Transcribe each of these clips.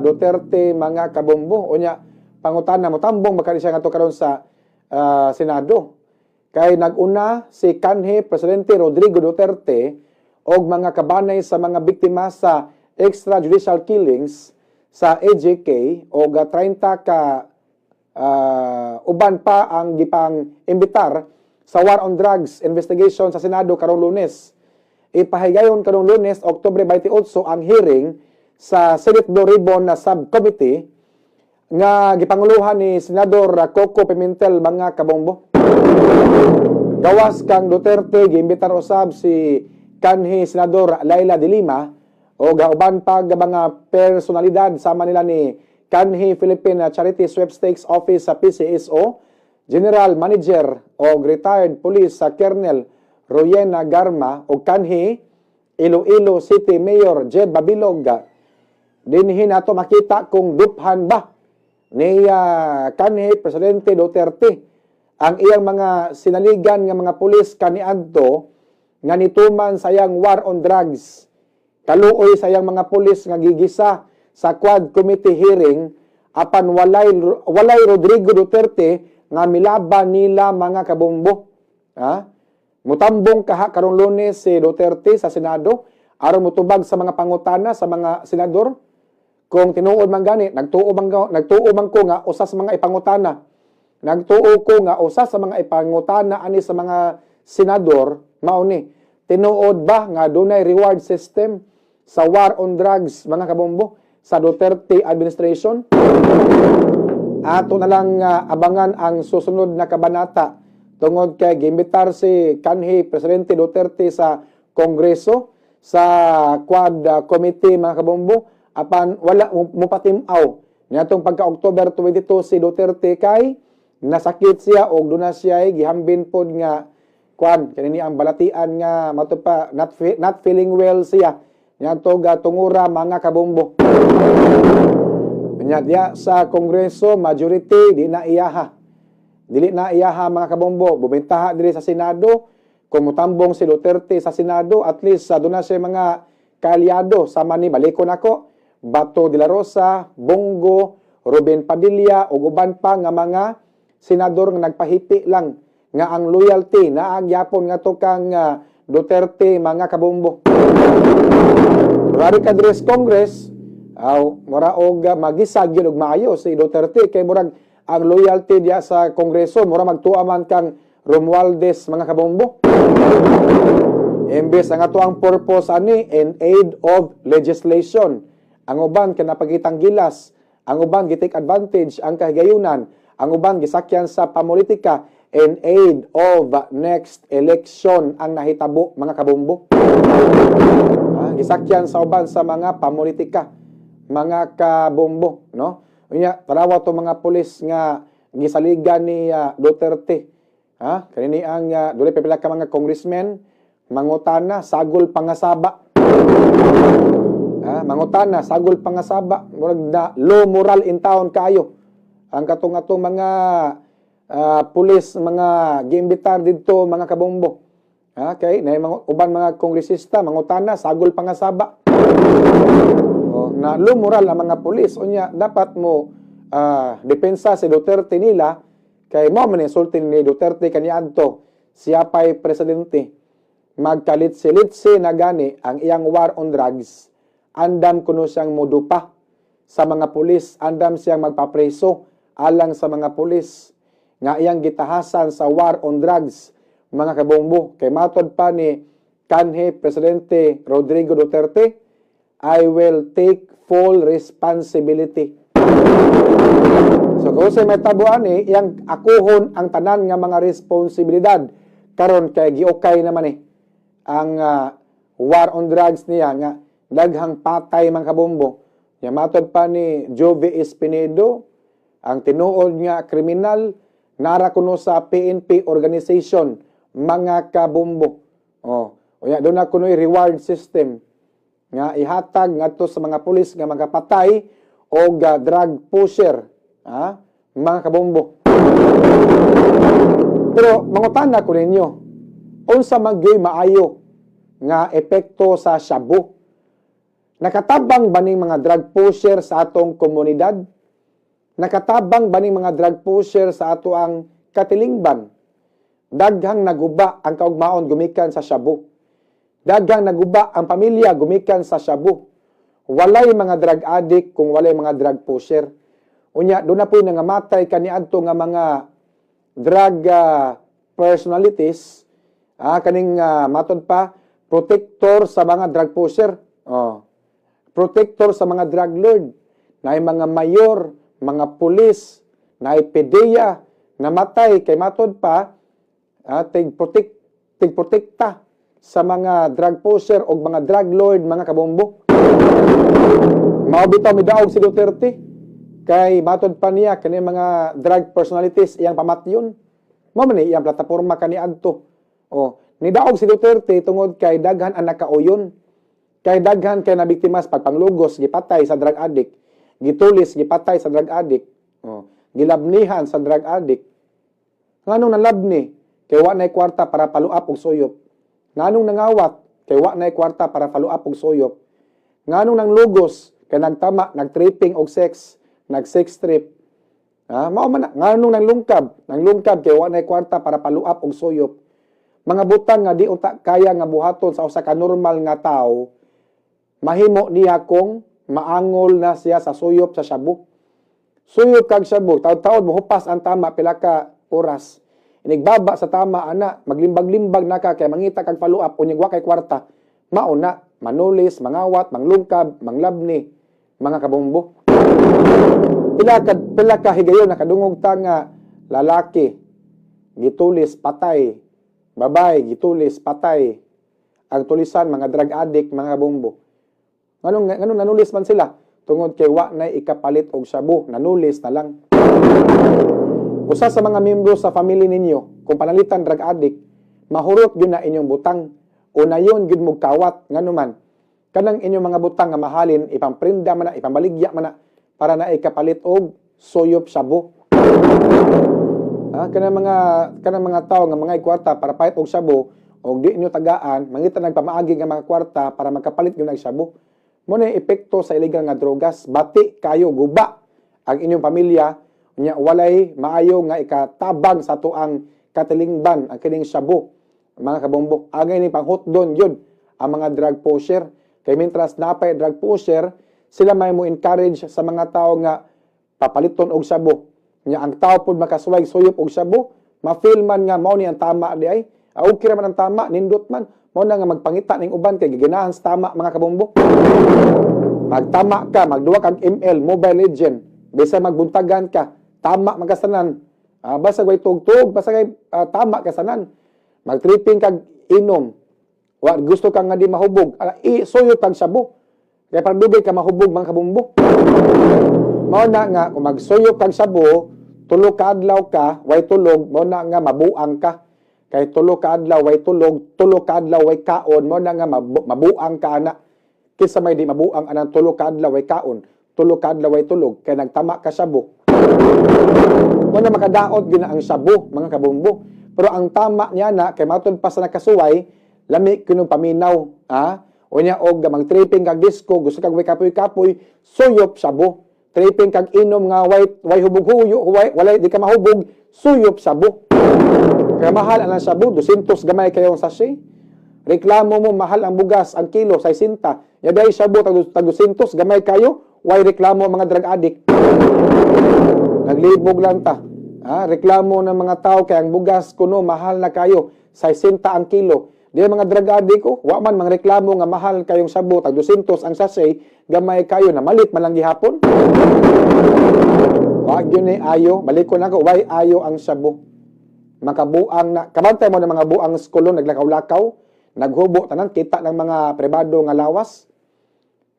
Duterte mga kabombo. Unya pangutana mo tambong baka siya ngadto karon sa Senado. Kay naguna si kanhi Presidente Rodrigo Duterte og mga kabanay sa mga biktima sa extrajudicial killings sa AJK og 30 ka uban pa ang gipang imbitar sa War on Drugs investigation sa Senado karong Lunes. Ipahigayon karong Lunes, Oktubre 28 ang hearing sa Senate Blue Ribbon na subcommittee nga gipanguluhan ni Senador Coco Pimentel mga kabombo. Gawas kang Duterte giimbitar usab si kanhi Senador Laila de Lima o gauban pa mga personalidad sama nila ni kanhi Philippine Charity Sweepstakes Office sa PCSO, General Manager o retired Police sa Colonel Royena Garma o kanhi Iloilo City Mayor Jed Babilog. Dinhi nato makita kung duphan ba ni kanhi Presidente Duterte ang iyang mga sinaligan nga mga pulis kaniadto nga nituman sayang war on drugs. Kaluoy sayang mga pulis nga gigisa sa Quad Committee hearing apan walay Rodrigo Duterte nga milaban nila mga kabombo. Mutambong kaha karong Lunes si Duterte sa Senado aron mutubag sa mga pangutana sa mga senador. Kung tinuod man gani, nagtuo man ko nga usa sa mga ipangutana. Nagtuo ko nga usa sa mga ipangutana ani sa mga senador mao ni tinuod ba nga dunay reward system sa war on drugs mga kabombo sa Duterte administration? Ato na lang abangan ang susunod na kabanata tungod kay gimbitar si kanhi Presidente Duterte sa Kongreso sa Quad Committee mga kabombo apan wala mupatimaw niadtong pagka October 22 si Duterte kay nasakit siya og duna siya gihambin pod nga kuan kanini ang balatian nga matupa not feeling well siya niadto tungura mga kabombo. Nya diya sa Kongreso majority dili na iyaha mga kabombo bumentaha diri sa Senado kung mutambong si Duterte sa Senado at least sa duna siya mga kaalyado sama ni balikon ako Bato de la Rosa, Bongo, Ruben Padilla ug uban pa nga mga senador nga nagpahipi lang nga ang loyalty na agyapon nga to kang Duterte mga kabombo. Rari ka dres Congress, mura og magisag yun og maayo si Duterte kay murag ang loyalty diya sa Kongreso mura magtuwa man kang Romualdez mga kabombo. Imbes ang ato ang purpose ani in aid of legislation. Ang uban kinapagitang gilas, ang uban gitake advantage ang kahigayunan, ang uban gisakyan sa pamulitika in aid of next election ang nahitabo mga kabombo. Gisakyan sa uban sa mga pamulitika mga kabombo, no? Unya tarawa to mga pulis nga gisaligan ni Duterte. Kanini ang duli pipila ka mga congressmen mangutana sagol pangasaba. Mangutana sagol pangasaba murag na low moral in town kayo ang katong mga pulis mga giimbitar didto mga kabombo. Okay, na uban mga kongresista mangutana sagol pangasaba. Na low moral ang mga pulis unya dapat mo depensa si Duterte nila kay mo man insultin ni Duterte kaniadto siya pay presidente magkalit-silitsi na gani ang iyang war on drugs. Andam kuno siyang modupa sa mga pulis, andam siyang magpapreso alang sa mga pulis nga iyang gitahasan sa war on drugs mga kabombo. Kay matod pa ni kanhi Presidente Rodrigo Duterte, I will take full responsibility. So kung sa may tabuan iyang akuhon ang tanan nga mga responsibilidad karon kay giokay naman ang war on drugs niya nga daghang patay mga kabombo. Matod pa ni Jove Espinedo, ang tinuod nga kriminal nara kuno sa PNP organization mga kabombo. Unya doon na kuno reward system nga ihatag ngadto sa mga pulis nga magapatay o drug pusher, mga kabombo. Pero mangutana ko ninyo, unsa magyoy maayo nga epekto sa shabu Nakatabang ba ning mga drug pusher sa atong komunidad? Nakatabang ba ning mga drug pusher sa ato ang katilingban? Daghang naguba ang kaugmaon gumikan sa shabu. Daghang naguba ang pamilya gumikan sa shabu. Walay mga drug addict kung walay mga drug pusher. Unya, doon na po nangamatay kaniadto nga mga drug personalities, kaning matod pa, protector sa mga drug pusher. Protector sa mga drug lord. Na mga mayor, mga pulis, na PDEA, namatay kay matod pa, tigprotekta sa mga drug pusher o mga drug lord, mga kabombo. Mao bitaw midaog si Duterte kay matod pa niya kani mga drug personalities iyang pamatyon. Mao man iyang plataporma kaniadto. Nidaog si Duterte tungod kay daghan ang nakauyon. Kay daghan kay nabiktimas pagpanglugos gipatay sa drug addict, gitulis gipatay sa drug addict, gilabnihan sa drug addict. Nganong nalabni kay wa nay kwarta para paluap og suyop. Nganong nangawat kay wa nay kwarta para paluap og suyop. Nganong nanglugos kay nagtama, nagtripping og sex, nag-sex trip. Mao man nganong nanglungkab kay wa nay kwarta para paluap og suyop. Mga butang nga di uta kaya nga buhaton sa usa ka normal nga tawo, mahimo niya kung maangol na siya sa suyop sa shabu. Suyop kag shabu, taud-taud mohupas ang tama pila ka oras. Inigbaba sa tama ana, maglimbag-limbag na ka kay mangita kag paluap unyag wa kay kwarta. Mauna, manulis, mangawat, manglungkab, manglabni, mga kabombo. Pila ka higayon nakadungog ta nga lalaki gitulis patay, babae gitulis patay. Ang tulisan mga drug addict, mga kabombo. Nganong nanulis man sila tungod kay wa nay ikapalit og shabu, nanulis na lang. Usa sa mga miyembro sa family ninyo, kung panalitan drug addict, mahurot gyud na inyong butang. Unayon gyud mo kawat nganuman. Kanang inyong mga butang nga mahalin, ipamprinda man na, ipambaligya man na, para na ikapalit og suyop shabu. Kanang mga tao nga mga kwarta para pahit og shabu, og di inyo tagaan, mangita nagpamaagi nga mga kwarta para magkapalit gyud og shabu. Mo na epekto sa illegal nga drogas, bati kayo guba ang inyong pamilya. Nya walay maayo nga ikatabang sa tuang katilingban ang kining shabu, mga kabombo. Agay ni panghutdon yun ang mga drug pusher. Kay mintras napay drug pusher, sila may mo encourage sa mga tao nga papaliton og shabu. Nya ang tao pud makasuway suyop og shabu, ma-feel man nga mao ni ang tama di ay. Okay ra man ang tama, nindot man. Mao na nga magpangita ning uban kay giginahan sa tama, mga kabombo. Magtama ka, magduwa kag ML, Mobile Legend, bisa magbuntagan ka, tama magkasanan. Basta way tugtog, basta kay tama kasanan. Magtripping kag inom. Wa gusto ka nga di mahubog, suyop kag shabu. Kay pagdugay ka mahubog, mga kabombo. Mao na nga kung magsuyop kag shabu, tulo ka adlaw ka, way tulog, mao na nga mabuang ka. Kay tulo ka adlaw way tulog, tulo ka adlaw way kaon, mao na nga mabuang ka ana. Kisa may di mabuang anang tulo ka adlaw way kaon, tulo ka adlaw way tulog, kay nagtama ka shabu. Wala makadaot gina ang shabu, mga kabombo. Pero ang tama niya na, kay matod pa sa nakasuway, lami kinong paminaw. O niya, og mag-tripping kag disco, gusto kag way kapoy-kapoy, suyop shabu. Tripping kag inom nga way hubog-huyo, walay di ka mahubog, suyop shabu. Kaya mahal ang shabu, 200 gamay kayong sachet. Reklamo mo, mahal ang bugas, ang kilo, 60. Yaday shabu, tag 200 gamay kayo, way reklamo mga drug addict. Naglibog lang ta. Reklamo ng mga tao kay ang bugas kuno mahal na kayo, 60 ang kilo. Di mga drug addict ko, wa man mga reklamo nga mahal kayong shabu, tag 200 ang sachet, gamay kayo na malit man lang gihapon. Wa gyud ni ayo, balik ko nako, way ayo ang shabu. Makabuang na, kabantay mo ng mga buang skulon naglakaw-lakaw, naghubo tanan kita ng mga pribado nga lawas.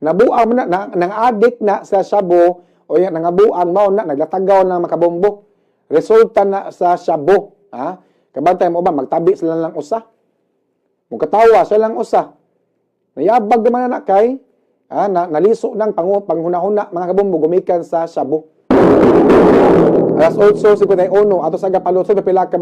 Nabuang man na, nang addict na sa shabu, o yan, nangabuang mao na, naglatagaw ng makabombo. Resulta na sa shabu. Kabantay mo ba, magtabi sila lang usa. Mugkatawa sila lang usa. Nayabag naman na kay, naliso ng panghuna-huna, mga kabombo, gumikan sa shabu. Alas 8:51, ato sa Gapalotso, pila ka